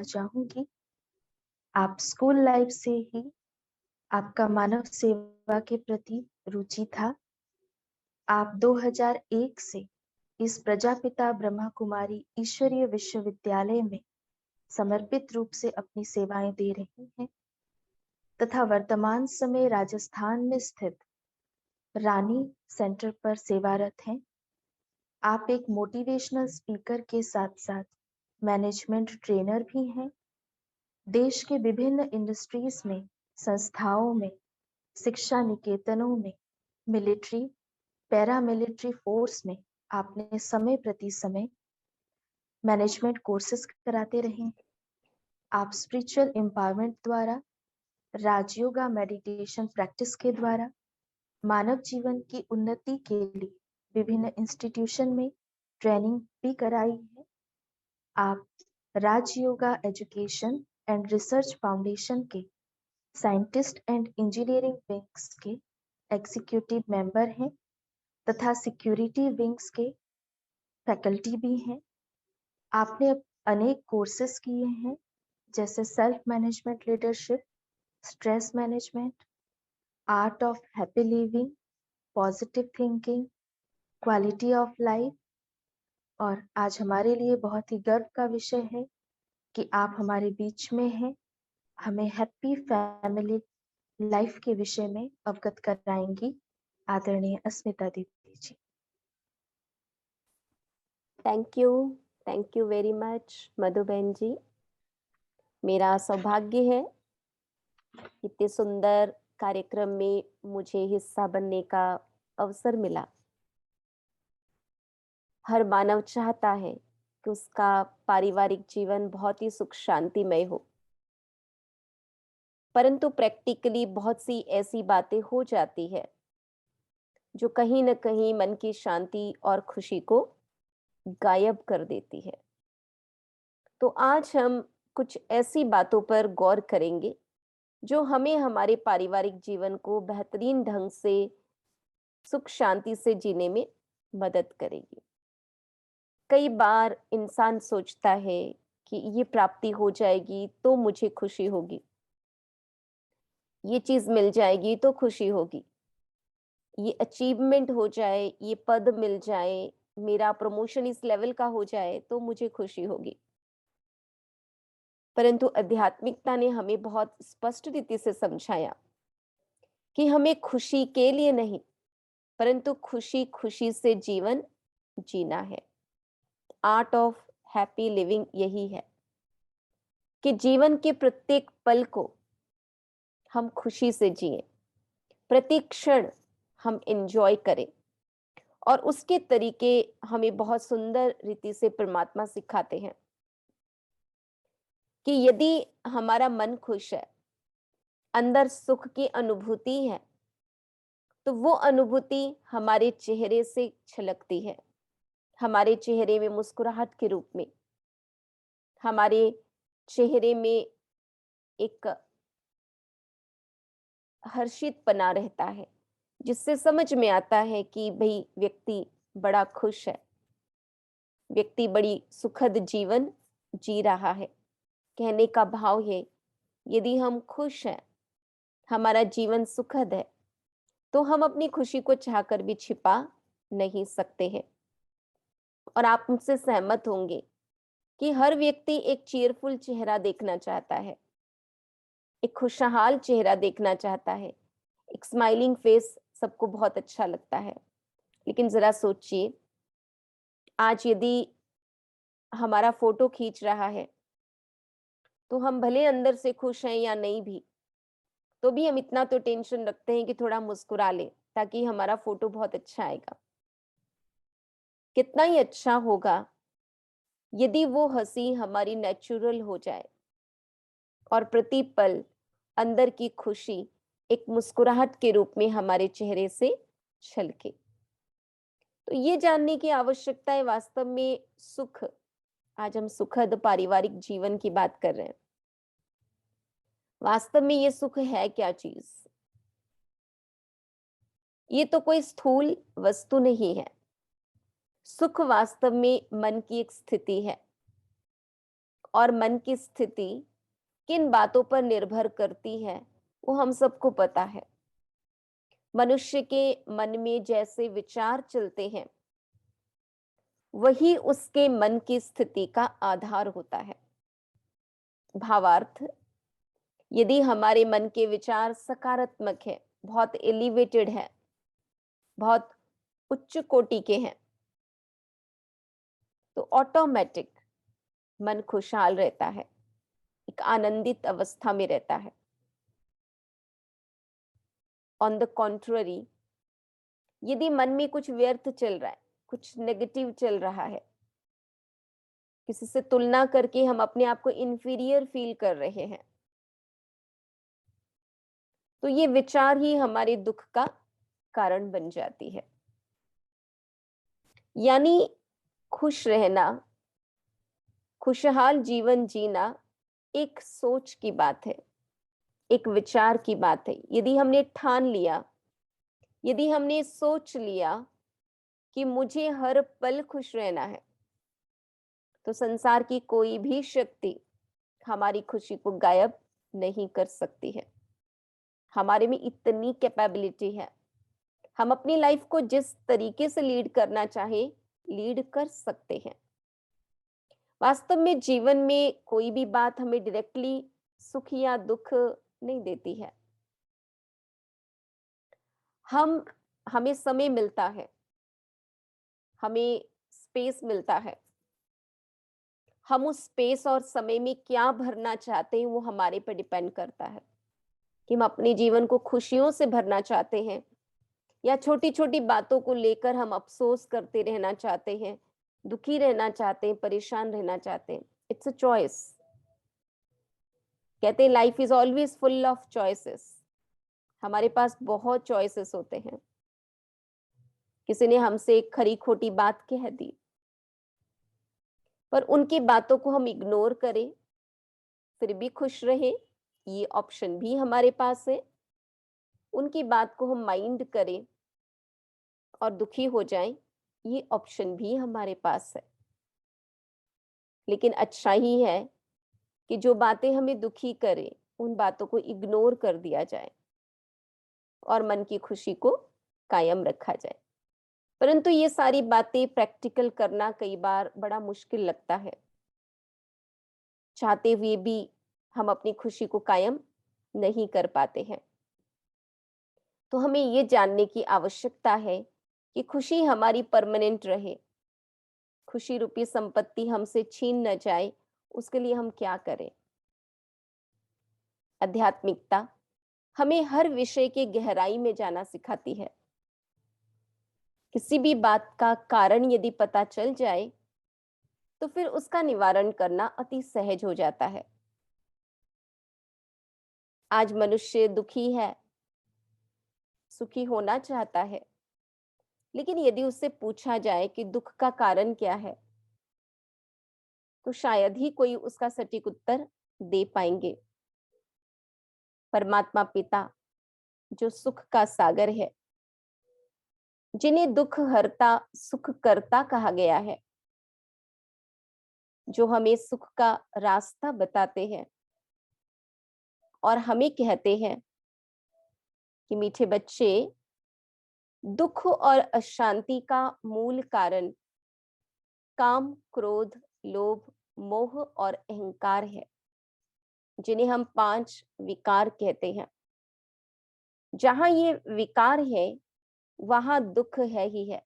चाहूंगी। आप school life से ही आपका मानव सेवा के प्रति रुचि था। आप 2001 से इस प्रजापिता ब्रह्मा कुमारी ईश्वरीय विश्वविद्यालय में समर्पित रूप से अपनी सेवाएं दे रही हैं तथा वर्तमान समय राजस्थान में स्थित रानी सेंटर पर सेवारत हैं। आप एक मोटिवेशनल स्पीकर के साथ साथ मैनेजमेंट ट्रेनर भी हैं। देश के विभिन्न इंडस्ट्रीज में, संस्थाओं में, शिक्षा निकेतनों में, मिलिट्री, पैरामिलिट्री फोर्स में आपने समय प्रति समय मैनेजमेंट कोर्सेज कराते रहे हैं। आप स्पिरिचुअल एम्पावरमेंट द्वारा, राजयोगा मेडिटेशन प्रैक्टिस के द्वारा मानव जीवन की उन्नति के लिए विभिन्न इंस्टीट्यूशन में ट्रेनिंग भी कराई है। आप Rajyoga education and research foundation के साइंटिस्ट एंड इंजीनियरिंग विंग्स के एग्जीक्यूटिव मेंबर हैं तथा सिक्योरिटी विंग्स के फैकल्टी भी हैं। आपने अनेक कोर्सेज किए हैं जैसे self management leadership, stress management, art of happy living, positive thinking, quality of life. और आज हमारे लिए बहुत ही गर्व का विषय है कि आप हमारे बीच में हैं, हमें हैप्पी फैमिली लाइफ के विषय में अवगत कराएंगी आदरणीय अस्मिता दीदी जी। थैंक यू वेरी मच मधु बहन जी। मेरा सौभाग्य है इतने सुंदर कार्यक्रम में मुझे हिस्सा बनने का अवसर मिला। हर मानव चाहता है कि उसका पारिवारिक जीवन बहुत ही सुख शांतिमय हो, परंतु प्रैक्टिकली बहुत सी ऐसी बातें हो जाती है जो कहीं न कहीं मन की शांति और खुशी को गायब कर देती है। तो आज हम कुछ ऐसी बातों पर गौर करेंगे जो हमें हमारे पारिवारिक जीवन को बेहतरीन ढंग से सुख शांति से जीने में मदद करेगी। कई बार इंसान सोचता है कि ये प्राप्ति हो जाएगी तो मुझे खुशी होगी, ये चीज मिल जाएगी तो खुशी होगी, ये अचीवमेंट हो जाए, ये पद मिल जाए, मेरा प्रमोशन इस लेवल का हो जाए तो मुझे खुशी होगी। परंतु आध्यात्मिकता ने हमें बहुत स्पष्ट रीति से समझाया कि हमें खुशी के लिए नहीं, परंतु खुशी खुशी से जीवन जीना है। आर्ट ऑफ हैप्पी लिविंग यही है कि जीवन के प्रत्येक पल को हम खुशी से जिएं, प्रति क्षण हम एंजॉय करें। और उसके तरीके हमें बहुत सुंदर रीति से परमात्मा सिखाते हैं कि यदि हमारा मन खुश है, अंदर सुख की अनुभूति है, तो वो अनुभूति हमारे चेहरे से छलकती है, हमारे चेहरे में मुस्कुराहट के रूप में, हमारे चेहरे में एक हर्षितपना रहता है, जिससे समझ में आता है कि भाई व्यक्ति बड़ा खुश है, व्यक्ति बड़ी सुखद जीवन जी रहा है। कहने का भाव है, यदि हम खुश हैं, हमारा जीवन सुखद है, तो हम अपनी खुशी को चाहकर भी छिपा नहीं सकते हैं। और आप मुझसे सहमत होंगे कि हर व्यक्ति एक चीयरफुल चेहरा देखना चाहता है, एक खुशहाल चेहरा देखना चाहता है, एक स्माइलिंग फेस सबको बहुत अच्छा लगता है। लेकिन जरा सोचिए, आज यदि हमारा फोटो खींच रहा है तो हम भले अंदर से खुश हैं या नहीं भी, तो भी हम इतना तो टेंशन रखते हैं कि थोड़ा मुस्कुरा ले ताकि हमारा फोटो बहुत अच्छा आएगा। कितना ही अच्छा होगा यदि वो हंसी हमारी नेचुरल हो जाए और प्रति पल अंदर की खुशी एक मुस्कुराहट के रूप में हमारे चेहरे से छलके। तो ये जानने की आवश्यकता है वास्तव में सुख, आज हम सुखद पारिवारिक जीवन की बात कर रहे हैं, वास्तव में ये सुख है क्या चीज? ये तो कोई स्थूल वस्तु नहीं है। सुख वास्तव में मन की एक स्थिति है और मन की स्थिति किन बातों पर निर्भर करती है वो हम सबको पता है। मनुष्य के मन में जैसे विचार चलते हैं वही उसके मन की स्थिति का आधार होता है। भावार्थ, यदि हमारे मन के विचार सकारात्मक है, बहुत एलिवेटेड है, बहुत उच्च कोटि के हैं, तो ऑटोमेटिक मन खुशहाल रहता है, एक आनंदित अवस्था में रहता है। ऑन द कॉन्ट्ररी, यदि मन में कुछ व्यर्थ चल रहा है, कुछ नेगेटिव चल रहा है, किसी से तुलना करके हम अपने आप को इंफीरियर फील कर रहे हैं, तो ये विचार ही हमारे दुख का कारण बन जाती है। यानी खुश रहना, खुशहाल जीवन जीना एक सोच की बात है, एक विचार की बात है। यदि हमने ठान लिया, यदि हमने सोच लिया कि मुझे हर पल खुश रहना है, तो संसार की कोई भी शक्ति हमारी खुशी को गायब नहीं कर सकती है। हमारे में इतनी कैपेबिलिटी है, हम अपनी लाइफ को जिस तरीके से लीड करना चाहे लीड कर सकते हैं। वास्तव में जीवन में कोई भी बात हमें डायरेक्टली सुख या दुख नहीं देती है। हमें समय मिलता है, हमें स्पेस मिलता है, हम उस स्पेस और समय में क्या भरना चाहते हैं वो हमारे पर डिपेंड करता है कि हम अपने जीवन को खुशियों से भरना चाहते हैं या छोटी छोटी बातों को लेकर हम अफसोस करते रहना चाहते हैं, दुखी रहना चाहते हैं, परेशान रहना चाहते हैं। It's a choice. कहते हैं life is always full of choices. हमारे पास बहुत चॉइसेस होते हैं। किसी ने हमसे एक खरी खोटी बात कह दी, पर उनकी बातों को हम इग्नोर करें फिर भी खुश रहें, ये ऑप्शन भी हमारे पास है। उनकी बात को हम माइंड करें और दुखी हो जाएं, ये ऑप्शन भी हमारे पास है। लेकिन अच्छा ही है कि जो बातें हमें दुखी करें उन बातों को इग्नोर कर दिया जाए और मन की खुशी को कायम रखा जाए। परंतु ये सारी बातें प्रैक्टिकल करना कई बार बड़ा मुश्किल लगता है। चाहते हुए भी हम अपनी खुशी को कायम नहीं कर पाते हैं। तो हमें ये जानने की आवश्यकता है कि खुशी हमारी परमानेंट रहे, खुशी रूपी संपत्ति हमसे छीन न जाए, उसके लिए हम क्या करें। आध्यात्मिकता हमें हर विषय के गहराई में जाना सिखाती है। किसी भी बात का कारण यदि पता चल जाए तो फिर उसका निवारण करना अति सहज हो जाता है। आज मनुष्य दुखी है, सुखी होना चाहता है, लेकिन यदि उससे पूछा जाए कि दुख का कारण क्या है तो शायद ही कोई उसका सटीक उत्तर दे पाएंगे। परमात्मा पिता जो सुख का सागर है, जिन्हें दुख हरता सुख करता कहा गया है, जो हमें सुख का रास्ता बताते हैं और हमें कहते हैं कि मीठे बच्चे, दुख और अशांति का मूल कारण काम, क्रोध, लोभ, मोह और अहंकार है, जिन्हें हम 5 विकार कहते हैं। जहां ये विकार है वहां दुख है ही है।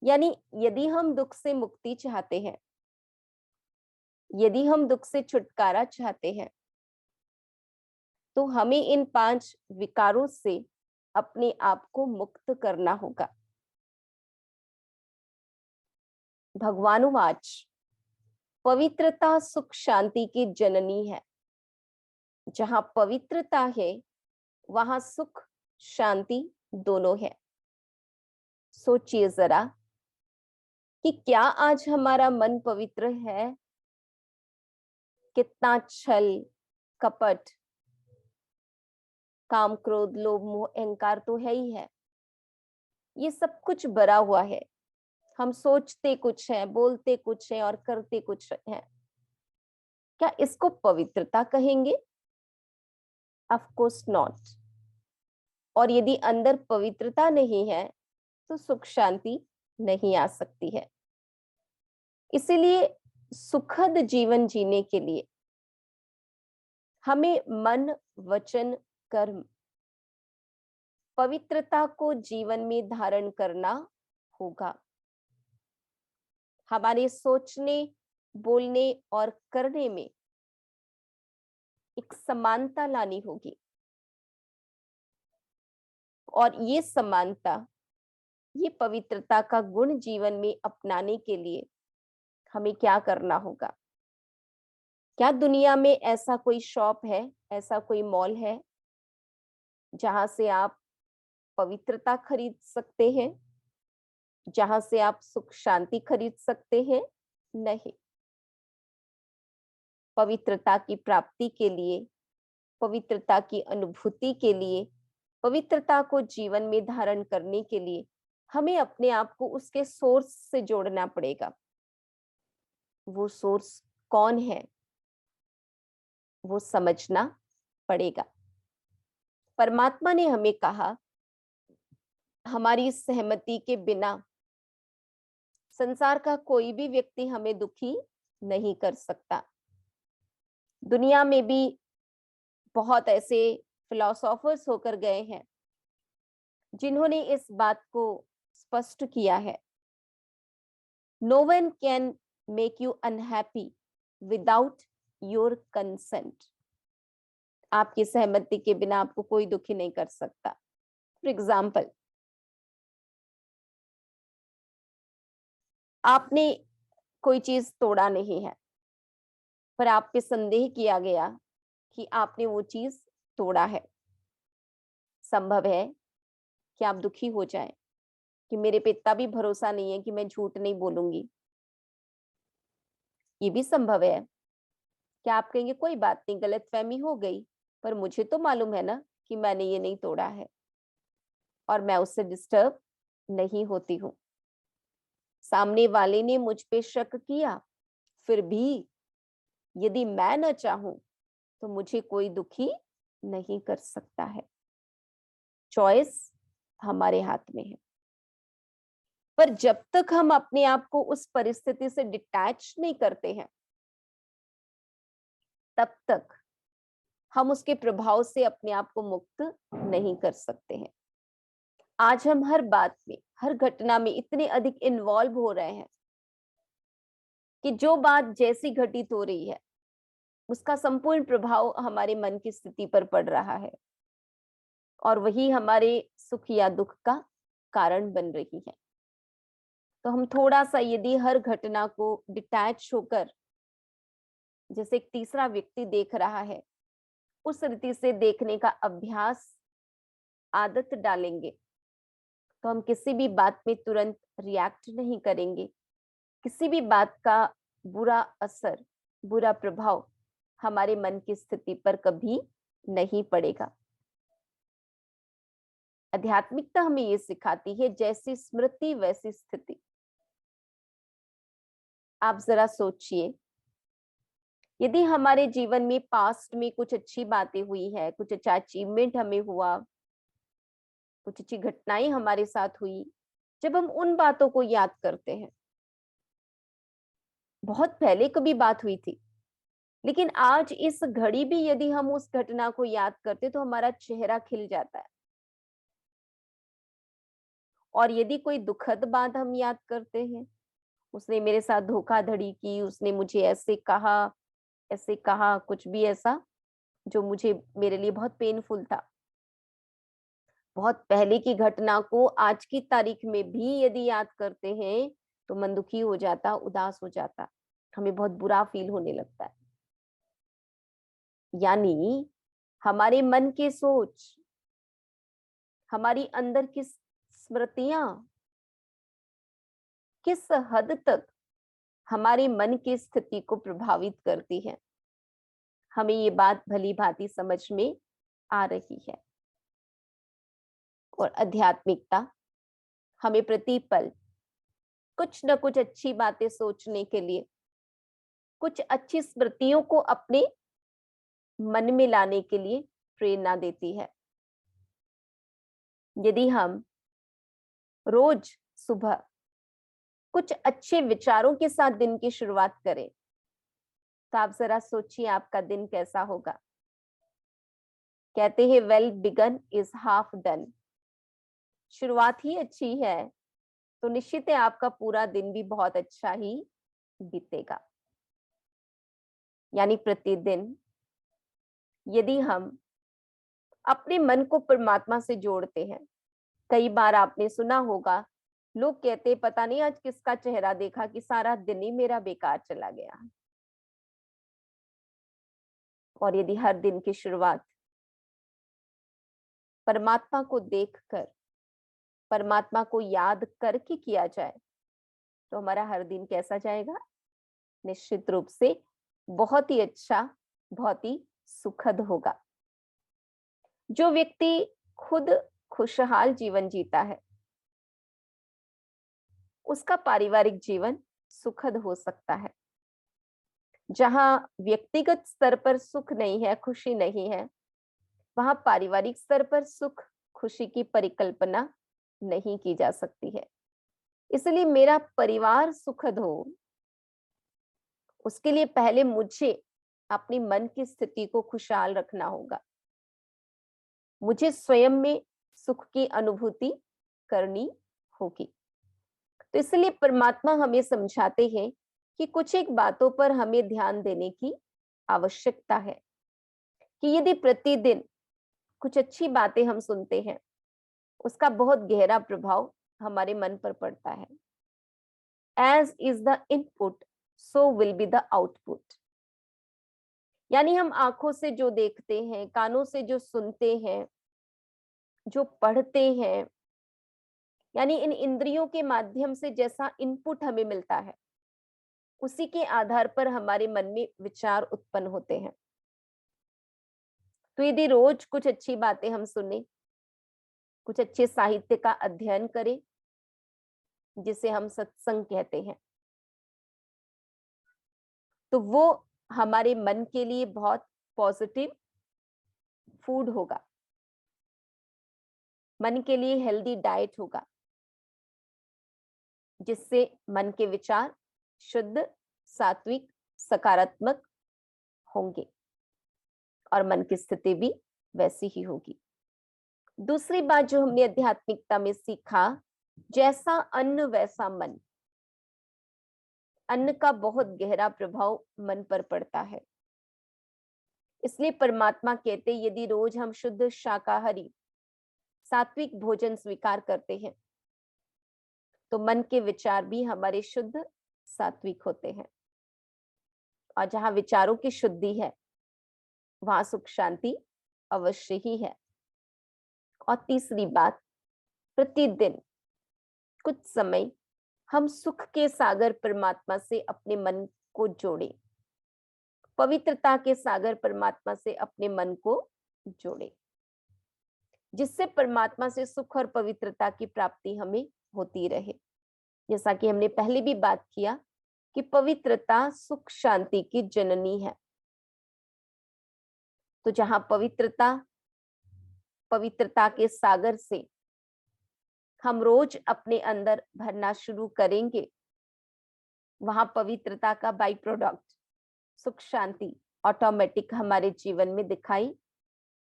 यानी यदि हम दुख से मुक्ति चाहते हैं, यदि हम दुख से छुटकारा चाहते हैं, तो हमें इन 5 विकारों से अपने आप को मुक्त करना होगा। भगवानुवाच, पवित्रता सुख शांति की जननी है। जहां पवित्रता है वहां सुख शांति दोनों है। सोचिए जरा कि क्या आज हमारा मन पवित्र है? कितना छल, कपट, काम, क्रोध, लोभ, मोह, अहंकार तो है ही है। ये सब कुछ भरा हुआ है। हम सोचते कुछ है, बोलते कुछ है और करते कुछ है। क्या इसको पवित्रता कहेंगे? Of course not. और यदि अंदर पवित्रता नहीं है तो सुख शांति नहीं आ सकती है। इसीलिए सुखद जीवन जीने के लिए हमें मन, वचन, कर्म, पवित्रता को जीवन में धारण करना होगा। हमारे सोचने, बोलने और करने में एक समानता लानी होगी। और ये समानता, ये पवित्रता का गुण जीवन में अपनाने के लिए हमें क्या करना होगा? क्या दुनिया में ऐसा कोई शॉप है, ऐसा कोई मॉल है जहां से आप पवित्रता खरीद सकते हैं, जहां से आप सुख शांति खरीद सकते हैं? नहीं। पवित्रता की प्राप्ति के लिए, पवित्रता की अनुभूति के लिए, पवित्रता को जीवन में धारण करने के लिए हमें अपने आप को उसके सोर्स से जोड़ना पड़ेगा। वो सोर्स कौन है, वो समझना पड़ेगा। परमात्मा ने हमें कहा, हमारी सहमति के बिना संसार का कोई भी व्यक्ति हमें दुखी नहीं कर सकता। दुनिया में भी बहुत ऐसे फिलोसोफर्स होकर गए हैं जिन्होंने इस बात को स्पष्ट किया है, no one can make you unhappy without your consent. आपकी सहमति के बिना आपको कोई दुखी नहीं कर सकता। फॉर एग्जाम्पल, आपने कोई चीज तोड़ा नहीं है, पर आप पे संदेह किया गया कि आपने वो चीज तोड़ा है। संभव है कि आप दुखी हो जाएं कि मेरे पे इतना भी भरोसा नहीं है कि मैं झूठ नहीं बोलूंगी। ये भी संभव है कि आप कहेंगे कोई बात नहीं, गलतफहमी हो गई, पर मुझे तो मालूम है ना कि मैंने ये नहीं तोड़ा है और मैं उससे डिस्टर्ब नहीं होती हूँ। सामने वाले ने मुझ पे शक किया, फिर भी यदि मैं न चाहूं तो मुझे कोई दुखी नहीं कर सकता है। चॉइस हमारे हाथ में है। पर जब तक हम अपने आप को उस परिस्थिति से डिटैच नहीं करते हैं, तब तक हम उसके प्रभाव से अपने आप को मुक्त नहीं कर सकते हैं। आज हम हर बात में, हर घटना में इतने अधिक इन्वॉल्व हो रहे हैं कि जो बात जैसी घटित हो रही है उसका संपूर्ण प्रभाव हमारे मन की स्थिति पर पड़ रहा है और वही हमारे सुख या दुख का कारण बन रही है। तो हम थोड़ा सा यदि हर घटना को डिटैच होकर, जैसे एक तीसरा व्यक्ति देख रहा है, उस रीति से देखने का अभ्यास, आदत डालेंगे तो हम किसी भी बात में तुरंत रिएक्ट नहीं करेंगे। किसी भी बात का बुरा असर, बुरा प्रभाव हमारे मन की स्थिति पर कभी नहीं पड़ेगा। आध्यात्मिकता हमें ये सिखाती है, जैसी स्मृति वैसी स्थिति। आप जरा सोचिए, यदि हमारे जीवन में पास्ट में कुछ अच्छी बातें हुई है, कुछ अच्छा अचीवमेंट हमें हुआ, कुछ अच्छी घटनाएं हमारे साथ हुई, जब हम उन बातों को याद करते हैं, बहुत पहले कभी बात हुई थी, लेकिन आज इस घड़ी भी यदि हम उस घटना को याद करते तो हमारा चेहरा खिल जाता है। और यदि कोई दुखद बात हम याद करते हैं, उसने मेरे साथ धोखाधड़ी की, उसने मुझे ऐसे कहा, कुछ भी ऐसा जो मुझे, मेरे लिए बहुत पेनफुल था, बहुत पहले की घटना को आज की तारीख में भी यदि याद करते हैं तो मन दुखी हो जाता, उदास हो जाता, हमें बहुत बुरा फील होने लगता है। यानी हमारे मन की सोच, हमारी अंदर की स्मृतियां किस हद तक हमारे मन की स्थिति को प्रभावित करती है, हमें ये बात भली भांति समझ में आ रही है। और आध्यात्मिकता हमें प्रतिपल कुछ न कुछ अच्छी बातें सोचने के लिए, कुछ अच्छी स्मृतियों को अपने मन में लाने के लिए प्रेरणा देती है। यदि हम रोज सुबह कुछ अच्छे विचारों के साथ दिन की शुरुआत करें, तो आप जरा सोचिए आपका दिन कैसा होगा। कहते हैं well begun is half done. शुरुआत ही अच्छी है तो निश्चित है आपका पूरा दिन भी बहुत अच्छा ही बीतेगा। यानी प्रतिदिन यदि हम अपने मन को परमात्मा से जोड़ते हैं, कई बार आपने सुना होगा लोग कहते पता नहीं आज किसका चेहरा देखा कि सारा दिन ही मेरा बेकार चला गया। और यदि हर दिन की शुरुआत परमात्मा को देखकर, परमात्मा को याद करके किया जाए, तो हमारा हर दिन कैसा जाएगा? निश्चित रूप से बहुत ही अच्छा, बहुत ही सुखद होगा। जो व्यक्ति खुद खुशहाल जीवन जीता है, उसका पारिवारिक जीवन सुखद हो सकता है। जहां व्यक्तिगत स्तर पर सुख नहीं है, खुशी नहीं है, वहां पारिवारिक स्तर पर सुख खुशी की परिकल्पना नहीं की जा सकती है। इसलिए मेरा परिवार सुखद हो, उसके लिए पहले मुझे अपनी मन की स्थिति को खुशहाल रखना होगा। मुझे स्वयं में सुख की अनुभूति करनी होगी। तो इसलिए परमात्मा हमें समझाते हैं कि कुछ एक बातों पर हमें ध्यान देने की आवश्यकता है कि यदि प्रतिदिन कुछ अच्छी बातें हम सुनते हैं, उसका बहुत गहरा प्रभाव हमारे मन पर पड़ता है। As is the input, so will be the output। यानी हम आंखों से जो देखते हैं, कानों से जो सुनते हैं, जो पढ़ते हैं, यानी इन इंद्रियों के माध्यम से जैसा इनपुट हमें मिलता है, उसी के आधार पर हमारे मन में विचार उत्पन्न होते हैं। तो यदि रोज कुछ अच्छी बातें हम सुने, कुछ अच्छे साहित्य का अध्ययन करें, जिसे हम सत्संग कहते हैं, तो वो हमारे मन के लिए बहुत पॉजिटिव फूड होगा, मन के लिए हेल्दी डाइट होगा, जिससे मन के विचार शुद्ध, सात्विक, सकारात्मक होंगे और मन की स्थिति भी वैसी ही होगी। दूसरी बात जो हमने आध्यात्मिकता में सीखा, जैसा अन्न वैसा मन। अन्न का बहुत गहरा प्रभाव मन पर पड़ता है। इसलिए परमात्मा कहते यदि रोज हम शुद्ध शाकाहारी सात्विक भोजन स्वीकार करते हैं, तो मन के विचार भी हमारे शुद्ध सात्विक होते हैं। और जहां विचारों की शुद्धि है, वहां सुख शांति अवश्य ही है। और तीसरी बात, प्रतिदिन कुछ समय हम सुख के सागर परमात्मा से अपने मन को जोड़ें, पवित्रता के सागर परमात्मा से अपने मन को जोड़ें, जिससे परमात्मा से सुख और पवित्रता की प्राप्ति हमें होती रहे। जैसा कि हमने पहले भी बात किया कि पवित्रता सुख शांति की जननी है। तो जहां पवित्रता के सागर से हम रोज अपने अंदर भरना शुरू करेंगे, वहां पवित्रता का बाई प्रोडक्ट सुख शांति ऑटोमेटिक हमारे जीवन में दिखाई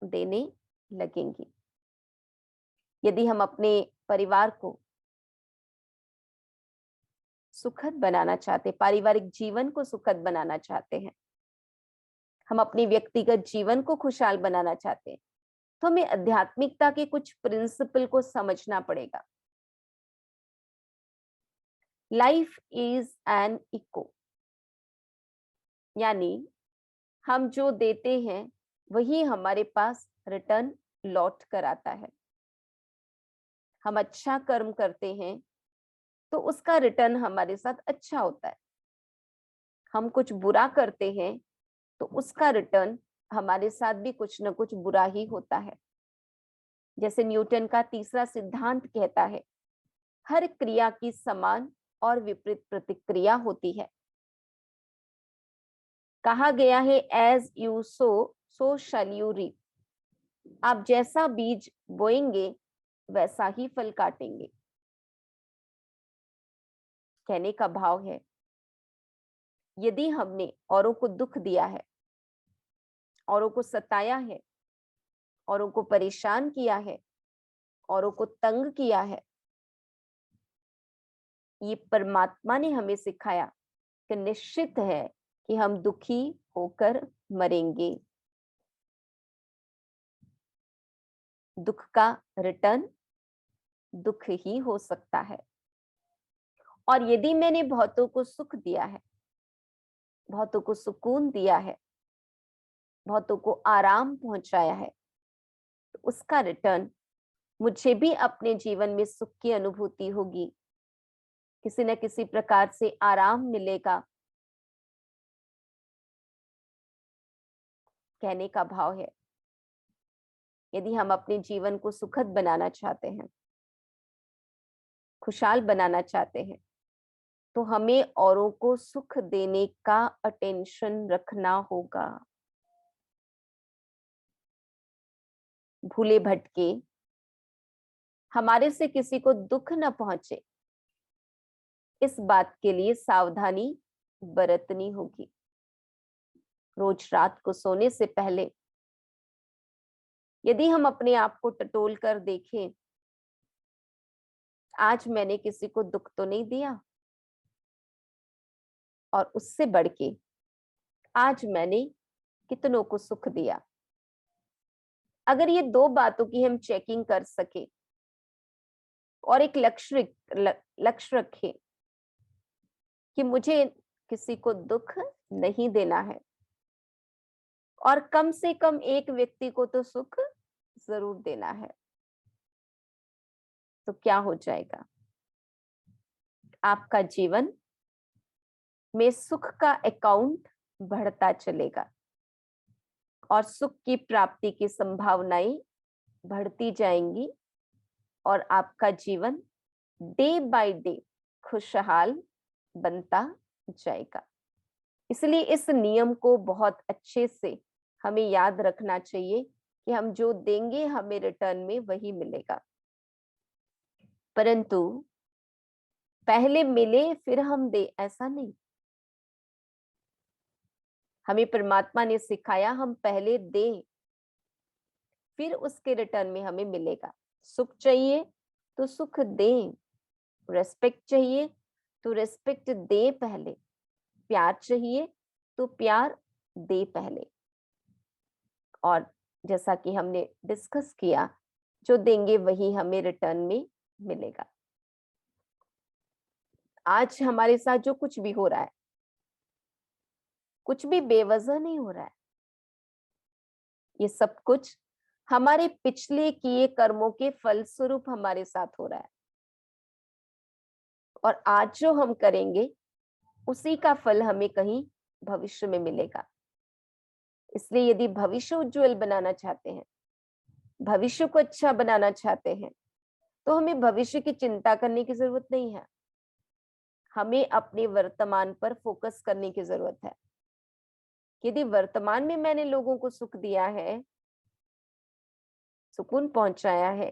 देने लगेंगी। यदि हम अपने परिवार को सुखद बनाना चाहते, पारिवारिक जीवन को सुखद बनाना चाहते हैं, हम अपने व्यक्तिगत जीवन को खुशहाल बनाना चाहते हैं, तो हमें आध्यात्मिकता के कुछ प्रिंसिपल को समझना पड़ेगा। लाइफ इज एन इको, यानी हम जो देते हैं वही हमारे पास रिटर्न लौट कर आता है। हम अच्छा कर्म करते हैं तो उसका रिटर्न हमारे साथ अच्छा होता है। हम कुछ बुरा करते हैं तो उसका रिटर्न हमारे साथ भी कुछ न कुछ बुरा ही होता है। जैसे न्यूटन का तीसरा सिद्धांत कहता है, हर क्रिया की समान और विपरीत प्रतिक्रिया होती है। कहा गया है as you sow shall you reap. आप जैसा बीज बोएंगे वैसा ही फल काटेंगे। कहने का भाव है, यदि हमने औरों को दुख दिया है, औरों को सताया है, औरों को परेशान किया है, औरों को तंग किया है, ये परमात्मा ने हमें सिखाया कि निश्चित है कि हम दुखी होकर मरेंगे। दुख का रिटर्न दुख ही हो सकता है। और यदि मैंने बहुतों को सुख दिया है, बहुतों को सुकून दिया है, बहुतों को आराम पहुंचाया है, तो उसका रिटर्न मुझे भी अपने जीवन में सुख की अनुभूति होगी, किसी न किसी प्रकार से आराम मिलेगा। कहने का भाव है, यदि हम अपने जीवन को सुखद बनाना चाहते हैं, खुशहाल बनाना चाहते हैं, तो हमें औरों को सुख देने का अटेंशन रखना होगा। भूले भटके, हमारे से किसी को दुख न पहुंचे, इस बात के लिए सावधानी बरतनी होगी। रोज रात को सोने से पहले यदि हम अपने आप को टटोल कर देखें, आज मैंने किसी को दुख तो नहीं दिया, और उससे बढ़ के आज मैंने कितनों को सुख दिया। अगर ये दो बातों की हम चेकिंग कर सके और एक लक्ष्य रखें कि मुझे किसी को दुख नहीं देना है, और कम से कम एक व्यक्ति को तो सुख जरूर देना है, तो क्या हो जाएगा? आपका जीवन में सुख का अकाउंट बढ़ता चलेगा और सुख की प्राप्ति की संभावनाएं बढ़ती जाएंगी, और आपका जीवन डे बाय डे खुशहाल बनता जाएगा। इसलिए इस नियम को बहुत अच्छे से हमें याद रखना चाहिए कि हम जो देंगे हमें रिटर्न में वही मिलेगा। परंतु पहले मिले फिर हम दे, ऐसा नहीं। हमें परमात्मा ने सिखाया हम पहले दें, फिर उसके रिटर्न में हमें मिलेगा। सुख चाहिए तो सुख दें, रेस्पेक्ट चाहिए तो रेस्पेक्ट दे पहले, प्यार चाहिए तो प्यार दे पहले। और जैसा कि हमने डिस्कस किया, जो देंगे वही हमें रिटर्न में मिलेगा। आज हमारे साथ जो कुछ भी हो रहा है, कुछ भी बेवजह नहीं हो रहा है। ये सब कुछ हमारे पिछले किए कर्मों के फलस्वरूप हमारे साथ हो रहा है, और आज जो हम करेंगे उसी का फल हमें कहीं भविष्य में मिलेगा। इसलिए यदि भविष्य उज्जवल बनाना चाहते हैं, भविष्य को अच्छा बनाना चाहते हैं, तो हमें भविष्य की चिंता करने की जरूरत नहीं है। हमें अपने वर्तमान पर फोकस करने की जरूरत है। यदि वर्तमान में मैंने लोगों को सुख दिया है, सुकून पहुंचाया है,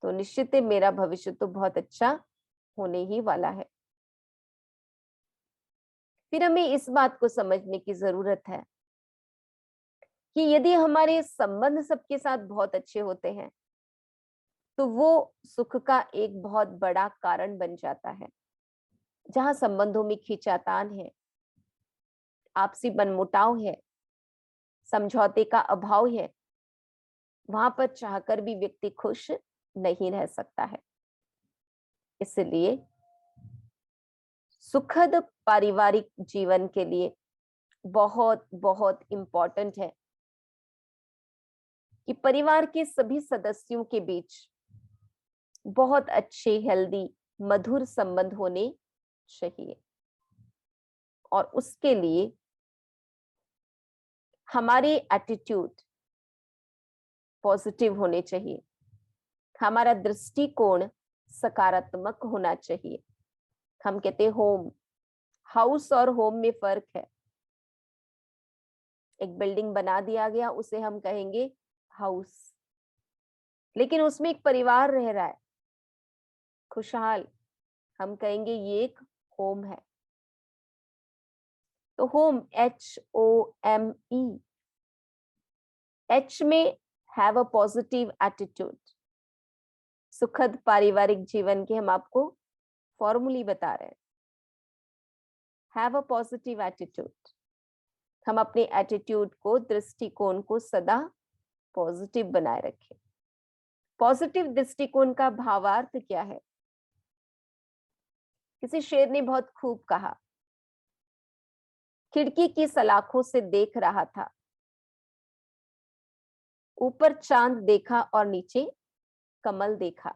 तो निश्चित है मेरा भविष्य तो बहुत अच्छा होने ही वाला है। फिर हमें इस बात को समझने की जरूरत है कि यदि हमारे संबंध सबके साथ बहुत अच्छे होते हैं, तो वो सुख का एक बहुत बड़ा कारण बन जाता है। जहां संबंधों में खींचातान है, आपसी मनमुटाव है, समझौते का अभाव है, वहां पर चाहकर भी व्यक्ति खुश नहीं रह सकता है। इसलिए सुखद पारिवारिक जीवन के लिए बहुत बहुत इंपॉर्टेंट है कि परिवार के सभी सदस्यों के बीच बहुत अच्छे, हेल्दी, मधुर संबंध होने चाहिए। और उसके लिए हमारे एटीट्यूड पॉजिटिव होने चाहिए, हमारा दृष्टिकोण सकारात्मक होना चाहिए, हम कहते हैं होम। हाउस और होम में फर्क है। एक बिल्डिंग बना दिया गया, उसे हम कहेंगे हाउस, लेकिन उसमें एक परिवार रह रहा है खुशहाल, हम कहेंगे ये एक होम है। तो होम, HOME, H में हैव अ पॉजिटिव एटीट्यूड। सुखद पारिवारिक जीवन के हम आपको फॉर्मूली बता रहे हैं। हैव अ पॉजिटिव एटीट्यूड, हम अपने एटीट्यूड को, दृष्टिकोण को सदा पॉजिटिव बनाए रखें। पॉजिटिव दृष्टिकोण का भावार्थ क्या है? किसी शेर ने बहुत खूब कहा, खिड़की की सलाखों से देख रहा था, ऊपर चांद देखा और नीचे कमल देखा।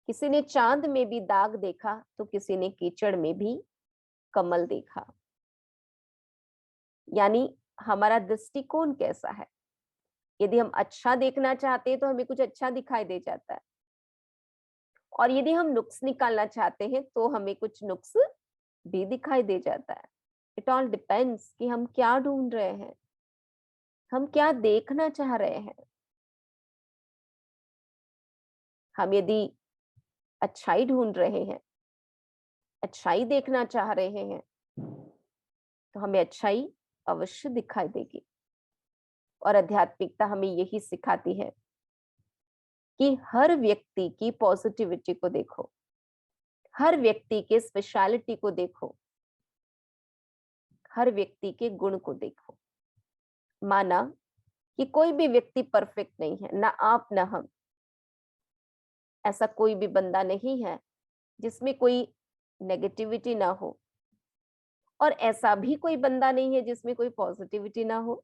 किसी ने चांद में भी दाग देखा तो किसी ने कीचड़ में भी कमल देखा। यानी हमारा दृष्टिकोण कैसा है? यदि हम अच्छा देखना चाहते हैं तो हमें कुछ अच्छा दिखाई दे जाता है, और यदि हम नुक्स निकालना चाहते हैं तो हमें कुछ नुक्स भी दिखाई दे जाता है। इट ऑल डिपेंड्स कि हम क्या ढूंढ रहे हैं, हम क्या देखना चाह रहे हैं। हम यदि अच्छाई ढूंढ रहे हैं, अच्छाई देखना चाह रहे हैं, तो हमें अच्छाई अवश्य दिखाई देगी। और आध्यात्मिकता हमें यही सिखाती है कि हर व्यक्ति की पॉजिटिविटी को देखो, हर व्यक्ति के स्पेशलिटी को देखो, हर व्यक्ति के गुण को देखो। माना कि कोई भी व्यक्ति परफेक्ट नहीं है, ना आप ना हम। ऐसा कोई भी बंदा नहीं है जिसमें कोई नेगेटिविटी ना हो, और ऐसा भी कोई बंदा नहीं है जिसमें कोई पॉजिटिविटी ना हो।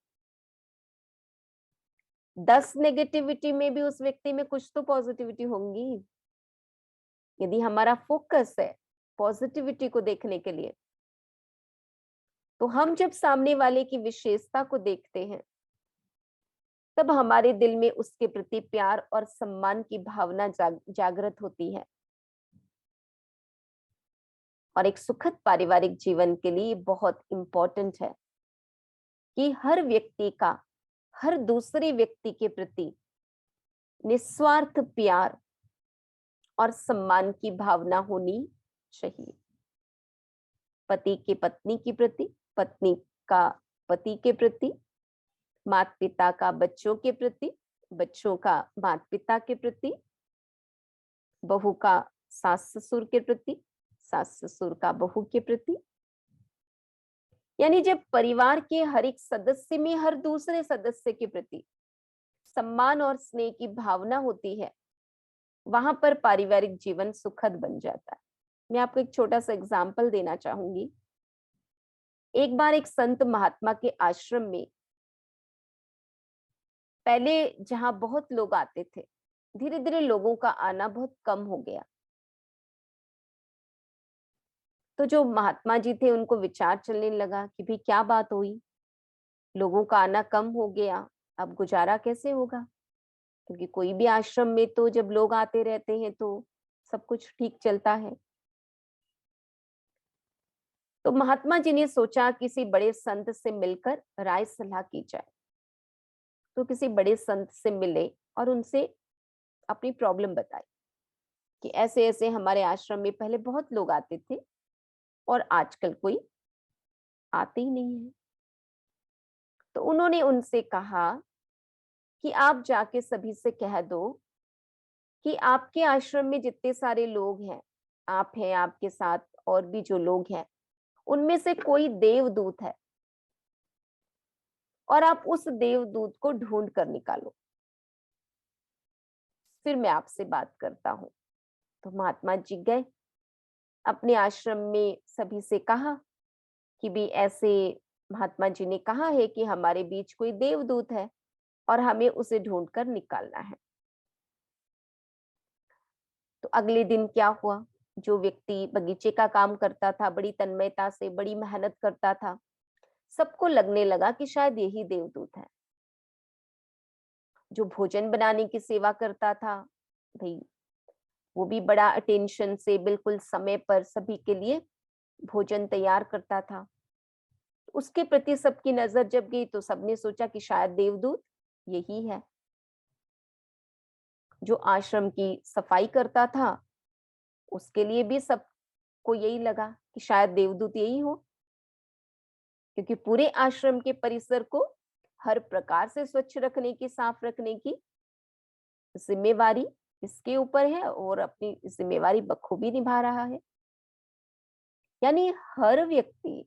10 नेगेटिविटी में भी उस व्यक्ति में कुछ तो पॉजिटिविटी होंगी। यदि हमारा फोकस है पॉजिटिविटी को देखने के लिए, तो हम जब सामने वाले की विशेषता को देखते हैं, तब हमारे दिल में उसके प्रति प्यार और सम्मान की भावना जागृत होती है। और एक सुखद पारिवारिक जीवन के लिए बहुत इंपॉर्टेंट है कि हर व्यक्ति का हर दूसरे व्यक्ति के प्रति निस्वार्थ प्यार और सम्मान की भावना होनी चाहिए। पति के पत्नी के प्रति, पत्नी का पति के प्रति, माता पिता का बच्चों के प्रति, बच्चों का माता पिता के प्रति, बहू का सास ससुर के प्रति, सास ससुर का बहू के प्रति। यानी जब परिवार के हर एक सदस्य में हर दूसरे सदस्य के प्रति सम्मान और स्नेह की भावना होती है, वहां पर पारिवारिक जीवन सुखद बन जाता है। मैं आपको एक छोटा सा एग्जाम्पल देना चाहूंगी। एक बार एक संत महात्मा के आश्रम में, पहले जहां बहुत लोग आते थे, धीरे धीरे लोगों का आना बहुत कम हो गया। तो जो महात्मा जी थे उनको विचार चलने लगा कि भाई क्या बात हुई, लोगों का आना कम हो गया, अब गुजारा कैसे होगा? क्योंकि कोई भी आश्रम में तो जब लोग आते रहते हैं तो सब कुछ ठीक चलता है। तो महात्मा जी ने सोचा किसी बड़े संत से मिलकर राय सलाह की जाए। तो किसी बड़े संत से मिले और उनसे अपनी प्रॉब्लम बताई कि ऐसे ऐसे हमारे आश्रम में पहले बहुत लोग आते थे और आजकल कोई आते ही नहीं है। तो उन्होंने उनसे कहा कि आप जाके सभी से कह दो कि आपके आश्रम में जितने सारे लोग हैं, आप हैं, आपके साथ और भी जो लोग हैं, उनमें से कोई देवदूत है और आप उस देवदूत को ढूंढ कर निकालो, फिर मैं आपसे बात करता हूँ। तो महात्मा जी गए, अपने आश्रम में सभी से कहा कि भी ऐसे महात्मा जी ने कहा है कि हमारे बीच कोई देवदूत है और हमें उसे ढूंढ कर निकालना है। तो अगले दिन क्या हुआ, जो व्यक्ति बगीचे का काम करता था, बड़ी तन्मयता से बड़ी मेहनत करता था, सबको लगने लगा कि शायद यही देवदूत है। जो भोजन बनाने की सेवा करता था, भाई वो भी बड़ा अटेंशन से बिल्कुल समय पर सभी के लिए भोजन तैयार करता था। उसके प्रति सबकी नजर जब गई तो सबने सोचा कि शायद देवदूत यही है। जो आश्रम की सफाई करता था उसके लिए भी सबको यही लगा कि शायद देवदूत यही हो, क्योंकि पूरे आश्रम के परिसर को हर प्रकार से स्वच्छ रखने की, साफ रखने की जिम्मेवारी इसके ऊपर है और अपनी जिम्मेवारी बखूबी निभा रहा है। यानी हर व्यक्ति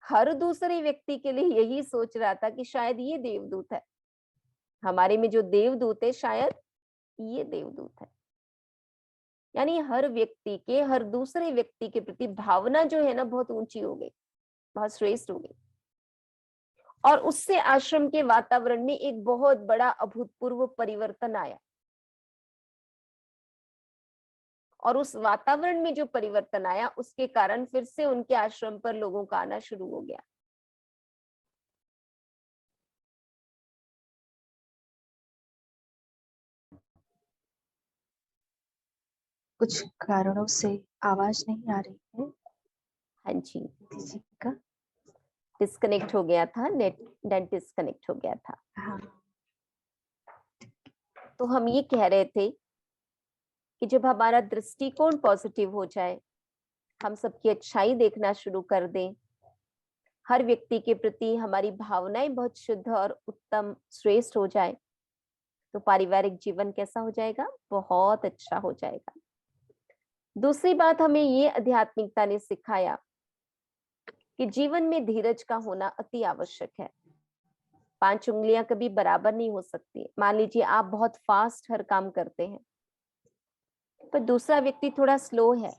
हर दूसरे व्यक्ति के लिए यही सोच रहा था कि शायद ये देवदूत है, हमारे में जो देवदूत है शायद ये देवदूत है। यानी हर व्यक्ति के, हर दूसरे व्यक्ति के प्रति भावना जो है ना बहुत ऊंची हो गई, बहुत श्रेष्ठ हो गई। और उससे आश्रम के वातावरण में एक बहुत बड़ा अभूतपूर्व परिवर्तन आया। और उस वातावरण में जो परिवर्तन आया उसके कारण फिर से उनके आश्रम पर लोगों का आना शुरू हो गया। कुछ कारणों से आवाज नहीं आ रही है हाँ जी, किसी का। डिस्कनेक्ट हो गया था, नेट डिस्कनेक्ट हो गया था। हाँ, तो हम ये कह रहे थे कि जब हमारा दृष्टिकोण पॉजिटिव हो जाए, हम सबकी अच्छाई देखना शुरू कर दें, हर व्यक्ति के प्रति हमारी भावनाएं बहुत शुद्ध और उत्तम श्रेष्ठ हो जाए, तो पारिवारिक जीवन कैसा हो जाएगा? बहुत अच्छा हो जाएगा। दूसरी बात हमें ये आध्यात्मिकता ने सिखाया कि जीवन में धीरज का होना अति आवश्यक है। 5 उंगलियां कभी बराबर नहीं हो सकती। मान लीजिए आप बहुत फास्ट हर काम करते हैं, पर दूसरा व्यक्ति थोड़ा स्लो है,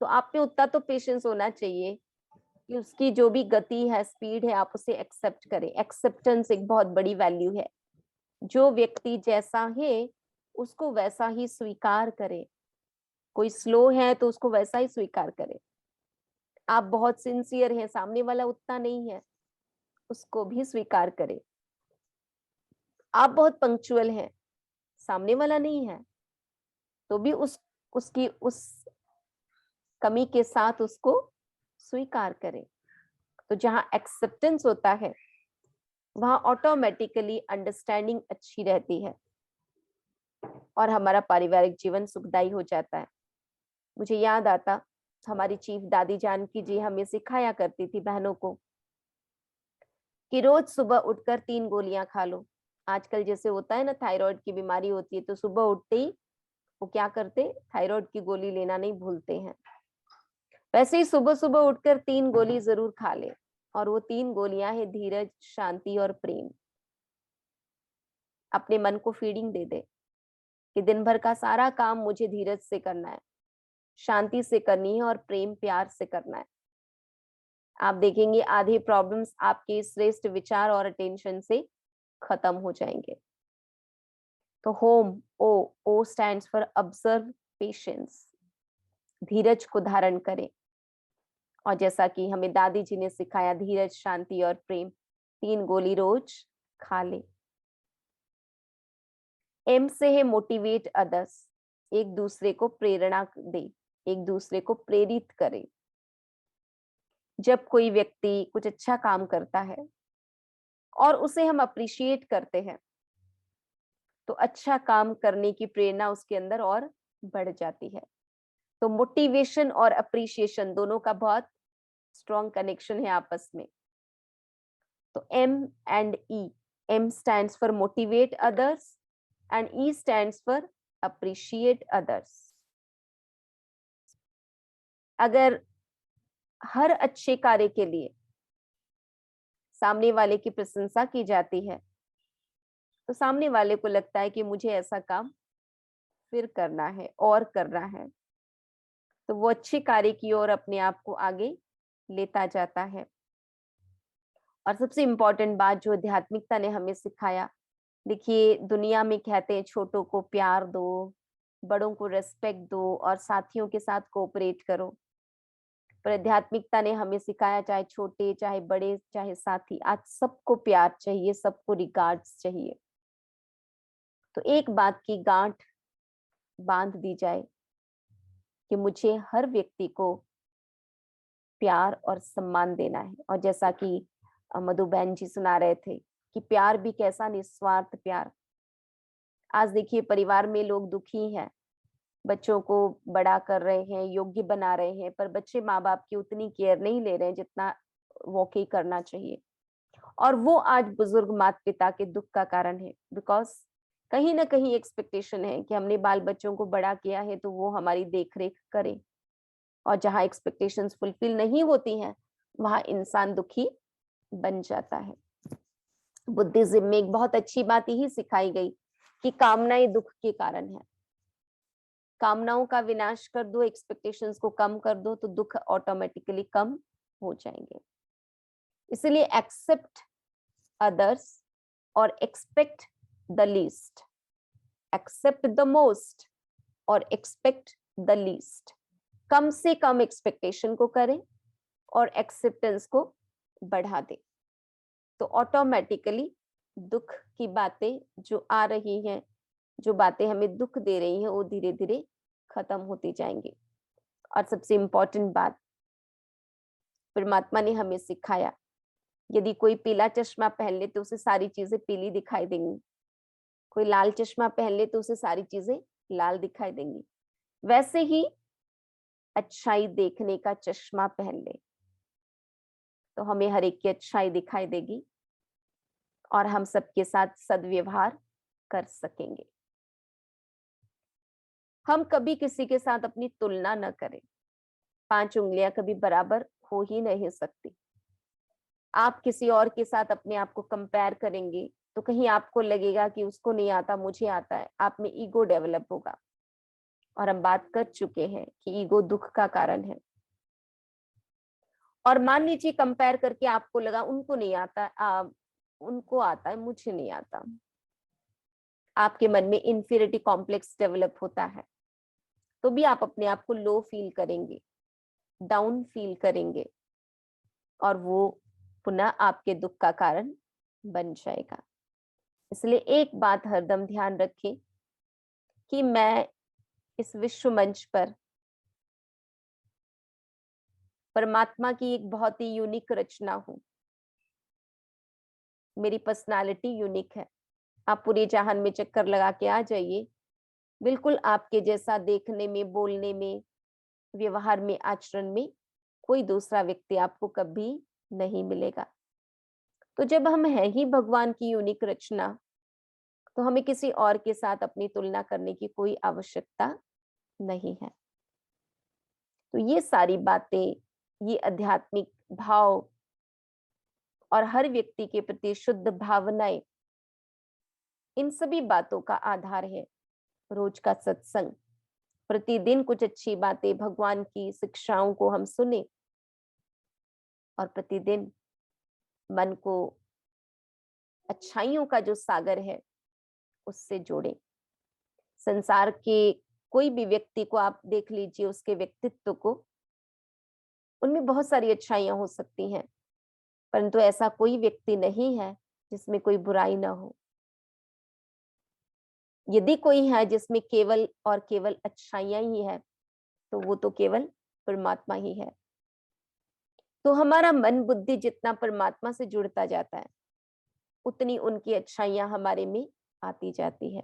तो आप में उतना तो पेशेंस होना चाहिए कि उसकी जो भी गति है, स्पीड है, आप उसे एक्सेप्ट करें। एक्सेप्टेंस एक बहुत बड़ी वैल्यू है। जो व्यक्ति जैसा है उसको वैसा ही स्वीकार करें। कोई स्लो है तो उसको वैसा ही स्वीकार करें। आप बहुत सिंसियर हैं, सामने वाला उतना नहीं है, उसको भी स्वीकार करें। आप बहुत पंक्चुअल हैं, सामने वाला नहीं है, तो भी उसकी उस कमी के साथ उसको स्वीकार करें। तो जहां एक्सेप्टेंस होता है वहां ऑटोमेटिकली अंडरस्टैंडिंग अच्छी रहती है और हमारा पारिवारिक जीवन सुखदायी हो जाता है। मुझे याद आता, हमारी चीफ दादी जानकी जी हमें सिखाया करती थी बहनों को कि रोज सुबह उठकर 3 गोलियां खा लो। आजकल जैसे होता है ना, थायराइड की बीमारी होती है, तो सुबह उठते ही वो क्या करते, थायराइड की गोली लेना नहीं भूलते हैं। वैसे ही सुबह सुबह उठकर 3 गोली जरूर खा ले, और वो 3 गोलियां है धीरज, शांति और प्रेम। अपने मन को फीडिंग दे दे कि दिन भर का सारा काम मुझे धीरज से करना है, शांति से करनी है और प्रेम प्यार से करना है। आप देखेंगे आधे प्रॉब्लम्स आपके श्रेष्ठ विचार और अटेंशन से खत्म हो जाएंगे। तो home, O stands for observe patience, धीरज को धारण करें। और जैसा कि हमें दादी जी ने सिखाया, धीरज, शांति और प्रेम, 3 गोली रोज खा ले। एम से है मोटिवेट अदर्स, एक दूसरे को प्रेरणा दे, एक दूसरे को प्रेरित करे। जब कोई व्यक्ति कुछ अच्छा काम करता है और उसे हम अप्रिशिएट करते हैं, तो अच्छा काम करने की प्रेरणा उसके अंदर और बढ़ जाती है। तो मोटिवेशन और अप्रिशिएशन दोनों का बहुत स्ट्रॉन्ग कनेक्शन है आपस में। तो M and E, M stands for motivate others and E stands for appreciate others. अगर हर अच्छे कार्य के लिए सामने वाले की प्रशंसा की जाती है, तो सामने वाले को लगता है कि मुझे ऐसा काम फिर करना है और करना है, तो वो अच्छे कार्य की ओर अपने आप को आगे लेता जाता है। और सबसे इम्पोर्टेंट बात जो आध्यात्मिकता ने हमें सिखाया, देखिए दुनिया में कहते हैं छोटों को प्यार दो, बड़ों को रेस्पेक्ट दो और साथियों के साथ कोऑपरेट करो। पर आध्यात्मिकता ने हमें सिखाया, चाहे छोटे चाहे बड़े चाहे साथी, आज सबको प्यार चाहिए, सबको रिगार्ड्स चाहिए। तो एक बात की गांठ बांध दी जाए कि मुझे हर व्यक्ति को प्यार और सम्मान देना है। और जैसा कि मधु बहन जी सुना रहे थे कि प्यार भी कैसा निस्वार्थ प्यार। आज देखिए परिवार में लोग दुखी हैं, बच्चों को बड़ा कर रहे हैं, योग्य बना रहे हैं, पर बच्चे माँ बाप की उतनी केयर नहीं ले रहे हैं जितना वाकई करना चाहिए। और वो आज बुजुर्ग माता पिता के दुख का कारण है, बिकॉज कहीं ना कहीं एक्सपेक्टेशन है कि हमने बाल बच्चों को बड़ा किया है तो वो हमारी देख रेख करें, और जहाँ एक्सपेक्टेशंस फुलफिल नहीं होती हैं वहां इंसान दुखी बन जाता है। बुद्धिज्म में एक बहुत अच्छी बात यही सिखाई गई कि कामनाएं दुख के कारण है। कामनाओं का विनाश कर दो, एक्सपेक्टेशंस को कम कर दो तो दुख ऑटोमेटिकली कम हो जाएंगे। इसलिए एक्सेप्ट अदर्स और expect the least, accept the most और एक्सपेक्ट द लीस्ट। कम से कम एक्सपेक्टेशन को करें और एक्सेप्टेंस को बढ़ा दें, तो ऑटोमेटिकली दुख की बातें जो आ रही हैं, जो बातें हमें दुख दे रही हैं, वो धीरे धीरे खत्म होती जाएंगी। और सबसे इंपॉर्टेंट बात परमात्मा ने हमें सिखाया, यदि कोई पीला चश्मा पहन ले तो उसे सारी चीजें पीली दिखाई देंगी, कोई लाल चश्मा पहन ले तो उसे सारी चीजें लाल दिखाई देंगी। वैसे ही अच्छाई देखने का चश्मा पहन ले तो हमें हर एक की अच्छाई दिखाई देगी और हम सबके साथ सद्व्यवहार कर सकेंगे। हम कभी किसी के साथ अपनी तुलना न करें, 5 उंगलियां कभी बराबर हो ही नहीं सकती। आप किसी और के साथ अपने आप को कंपेयर करेंगे तो कहीं आपको लगेगा कि उसको नहीं आता मुझे आता है, आप में ईगो डेवलप होगा। और हम बात कर चुके हैं कि ईगो दुख का कारण है। और मान लीजिए कंपेयर करके आपको लगा उनको नहीं आता, उनको आता है मुझे नहीं आता, आपके मन में इंफीरियरिटी कॉम्प्लेक्स डेवलप होता है, तो भी आप अपने आप को लो फील करेंगे, डाउन फील करेंगे, और वो पुनः आपके दुख का कारण बन जाएगा। इसलिए एक बात हरदम ध्यान रखें कि मैं इस विश्व मंच पर परमात्मा की एक बहुत ही यूनिक रचना हूं। मेरी पर्सनालिटी यूनिक है। आप पूरे जहान में चक्कर लगा के आ जाइए, बिल्कुल आपके जैसा देखने में, बोलने में, व्यवहार में, आचरण में कोई दूसरा व्यक्ति आपको कभी नहीं मिलेगा। तो जब हम हैं ही भगवान की यूनिक रचना, तो हमें किसी और के साथ अपनी तुलना करने की कोई आवश्यकता नहीं है। तो ये सारी बातें, ये आध्यात्मिक भाव और हर व्यक्ति के प्रति शुद्ध भावनाएं, इन सभी बातों का आधार है रोज का सत्संग। प्रतिदिन कुछ अच्छी बातें, भगवान की शिक्षाओं को हम सुने और प्रतिदिन मन को अच्छाइयों का जो सागर है उससे जोड़ें। संसार के कोई भी व्यक्ति को आप देख लीजिए, उसके व्यक्तित्व को, उनमें बहुत सारी अच्छाइयां हो सकती हैं, परंतु ऐसा कोई व्यक्ति नहीं है जिसमें कोई बुराई ना हो। यदि कोई है जिसमें केवल और केवल अच्छाइयां ही है तो वो तो केवल परमात्मा ही है। तो हमारा मन बुद्धि जितना परमात्मा से जुड़ता जाता है उतनी उनकी अच्छाइयां हमारे में आती जाती है।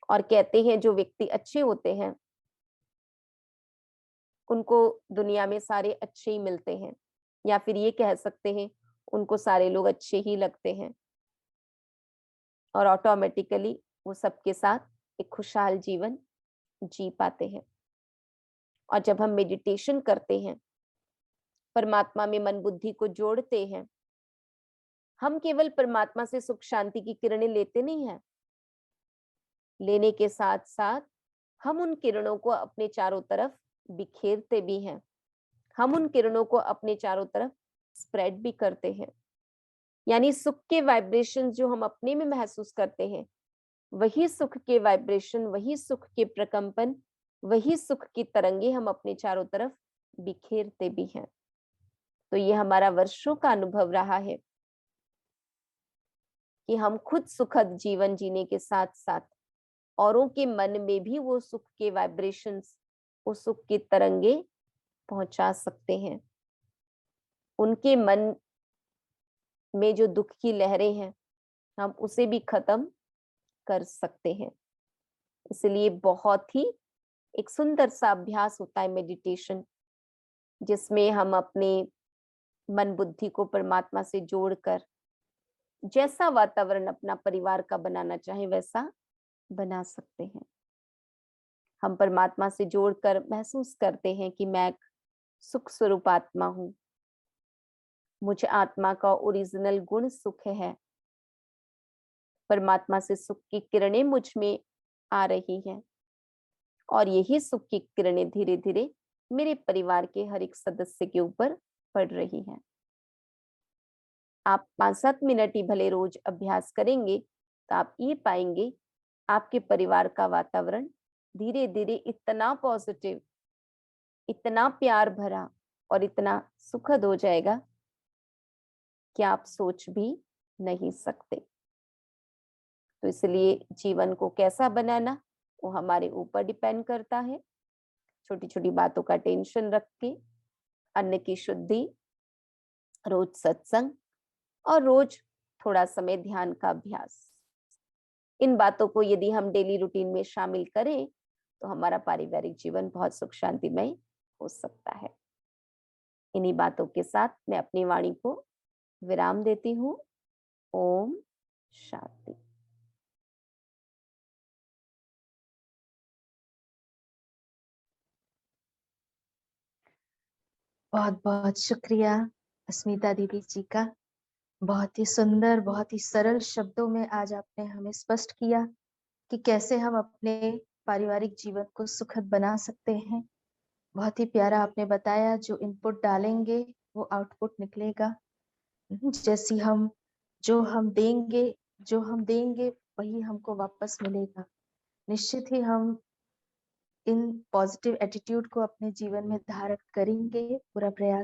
और कहते हैं जो व्यक्ति अच्छे होते हैं उनको दुनिया में सारे अच्छे ही मिलते हैं, या फिर ये कह सकते हैं उनको सारे लोग अच्छे ही लगते हैं, और ऑटोमेटिकली वो सबके साथ एक खुशहाल जीवन जी पाते हैं। और जब हम मेडिटेशन करते हैं, परमात्मा में मन बुद्धि को जोड़ते हैं, हम केवल परमात्मा से सुख शांति की किरणें लेते नहीं हैं, लेने के साथ साथ हम उन किरणों को अपने चारों तरफ बिखेरते भी हैं, हम उन किरणों को अपने चारों तरफ स्प्रेड भी करते हैं। यानी सुख के वाइब्रेशन जो हम अपने में महसूस करते हैं, वही सुख के वाइब्रेशन, वही सुख के प्रकंपन, वही सुख की तरंगे हम अपने चारों तरफ बिखेरते भी हैं। तो ये हमारा वर्षों का अनुभव रहा है कि हम खुद सुखद जीवन जीने के साथ साथ औरों के मन में भी वो सुख के वाइब्रेशंस, वो सुख की तरंगे पहुंचा सकते हैं। उनके मन में जो दुख की लहरें हैं, हम उसे भी खत्म कर सकते हैं। इसलिए बहुत ही एक सुंदर सा अभ्यास होता है मेडिटेशन, जिसमें हम अपने मन बुद्धि को परमात्मा से जोड़कर जैसा वातावरण अपना परिवार का बनाना चाहे वैसा बना सकते हैं। हम परमात्मा से जोड़कर महसूस करते हैं कि मैं एक सुख स्वरूप आत्मा हूं, मुझे आत्मा का ओरिजिनल गुण सुख है। परमात्मा से सुख की किरणें मुझ में आ रही हैं और यही सुख की किरणें धीरे धीरे मेरे परिवार के हर एक सदस्य के ऊपर पड़ रही हैं। आप 5-7 मिनट ही भले रोज अभ्यास करेंगे तो आप ये पाएंगे आपके परिवार का वातावरण धीरे धीरे इतना पॉजिटिव, इतना प्यार भरा और इतना सुखद हो जाएगा कि आप सोच भी नहीं सकते। तो इसलिए जीवन को कैसा बनाना वो हमारे ऊपर डिपेंड करता है। छोटी छोटी बातों का टेंशन रख के, अन्न की शुद्धि, रोज सत्संग और रोज थोड़ा समय ध्यान का अभ्यास, इन बातों को यदि हम डेली रूटीन में शामिल करें तो हमारा पारिवारिक जीवन बहुत सुख शांतिमय हो सकता है। इन्हीं बातों के साथ मैं अपनी वाणी को विराम देती हूँ। ओम शांति। बहुत बहुत शुक्रिया अस्मिता दीदी जी का। बहुत ही सुंदर, बहुत ही सरल शब्दों में आज आपने हमें स्पष्ट किया कि कैसे हम अपने पारिवारिक जीवन को सुखद बना सकते हैं। बहुत ही प्यारा आपने बताया, जो इनपुट डालेंगे वो आउटपुट निकलेगा। जैसी हम जो हम देंगे वही हमको वापस मिलेगा। निश्चित ही हम इन पॉजिटिव एटीट्यूड को अपने जीवन में धारण करेंगे, पूरा प्रयास